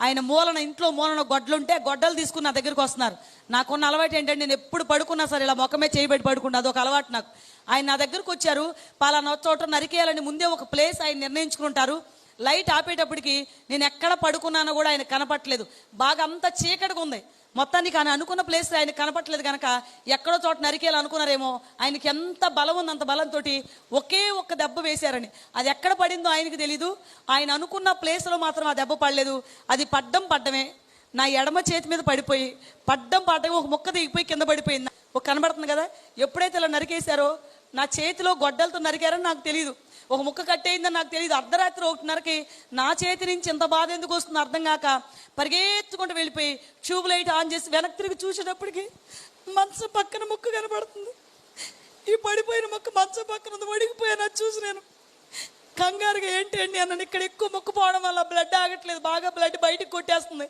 ఆయన మూలన ఇంట్లో మూలన గొడ్లుంటే గొడ్డలు తీసుకుని నా దగ్గరికి వస్తున్నారు. నాకున్న అలవాటు ఏంటంటే నేను ఎప్పుడు పడుకున్నా సరే ఇలా మొక్కమే చేయబెట్టి పడుకున్నా, అదొక అలవాటు నాకు. ఆయన నా దగ్గరకు వచ్చారు, పలానా చోట నరికేయాలని ముందే ఒక ప్లేస్ ఆయన నిర్ణయించుకుంటారు. లైట్ ఆపేటప్పటికి నేను ఎక్కడ పడుకున్నానో కూడా ఆయన కనపట్లేదు, బాగా అంత చీకటిగా ఉంది. మొత్తానికి ఆయన అనుకున్న ప్లేస్ ఆయన కనపట్లేదు కనుక ఎక్కడో చోట నరికేయాలి అనుకున్నారేమో. ఆయనకి ఎంత బలం ఉంది, అంత బలంతో ఒకే ఒక్క దెబ్బ వేశారని. అది ఎక్కడ పడిందో ఆయనకి తెలీదు. ఆయన అనుకున్న ప్లేస్లో మాత్రం ఆ దెబ్బ పడలేదు. అది పడ్డమే నా ఎడమ చేతి మీద పడిపోయి పడ్డమే ఒక ముక్క దిగిపోయి కింద పడిపోయింది. ఒక కనబడుతుంది కదా, ఎప్పుడైతే ఇలా నరికేశారో నా చేతిలో గొడ్డలతో నరికారని నాకు తెలియదు, ఒక ముక్క కట్టేయిందని నాకు తెలియదు. అర్ధరాత్రి 1:30కి నా చేతి నుంచి ఇంత బాధ ఎందుకు వస్తుందో అర్థం కాక పరిగెత్తుకుంటూ వెళ్ళిపోయి ట్యూబ్ లైట్ ఆన్ చేసి వెనక్కి తిరిగి చూసేటప్పటికి మంచం పక్కన ముక్క కనబడుతుంది. ఈ పడిపోయిన ముక్క మంచం పక్కన ఉంది, వడిగిపోయాను. అది చూసి నేను కంగారుగా ఏంటి అన్నాను. ఇక్కడ ఎక్కువ మొక్కుపోవడం వల్ల బ్లడ్ ఆగట్లేదు, బాగా బ్లడ్ బయటకు కొట్టేస్తుంది.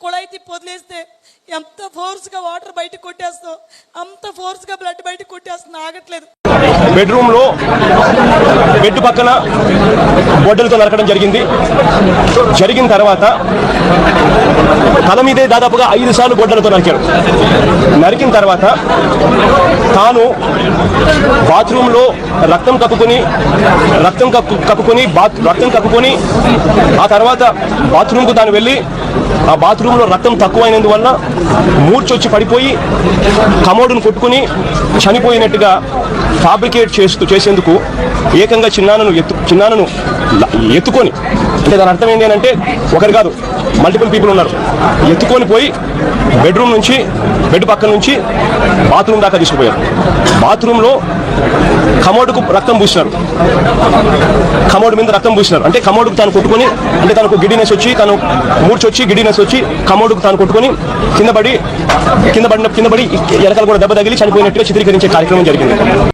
కుళాయి తిప్పి వదిలేస్తే ఎంత ఫోర్స్గా వాటర్ బయటకు కొట్టేస్తో అంత ఫోర్స్గా బ్లడ్ బయటకు కొట్టేస్తుంది, ఆగట్లేదు. బెడ్రూమ్లో బెడ్ పక్కన గొడ్డలతో నరకడం జరిగిన తర్వాత తల మీదే దాదాపుగా 5 సార్లు గొడ్డలతో నరికారు. నరికిన తర్వాత తాను బాత్రూంలో రక్తం కక్కుకొని ఆ తర్వాత బాత్రూంకు తాను వెళ్ళి ఆ బాత్రూంలో రక్తం తక్కువైనందువల్ల మూర్చొచ్చి పడిపోయి కమోడును కొట్టుకుని చనిపోయినట్టుగా ఫ్యాబ్రికేట్ చేసేందుకు ఏకంగా చిన్నానను ఎత్తుకొని, అంటే దాని అర్థం ఏంటి అంటే ఒకరు కాదు మల్టిపుల్ పీపుల్ ఉన్నారు, ఎత్తుకొని పోయి బెడ్ పక్కన నుంచి బాత్రూమ్ దాకా తీసుకుపోయారు. బాత్రూంలో కమోడుకు రక్తం పూసినారు, కమోడు మీద రక్తం పూసినారు. అంటే కమోడుకు తాను కొట్టుకొని, అంటే తనకు గిడ్డినెస్ వచ్చి, తను మూర్చొచ్చి గిడ్డినెస్ వచ్చి కమోడుకు తాను కొట్టుకొని కింద పడి వెనకాల కూడా దెబ్బ తగిలి చనిపోయినట్టుగా చిత్రీకరించే కార్యక్రమం జరిగింది.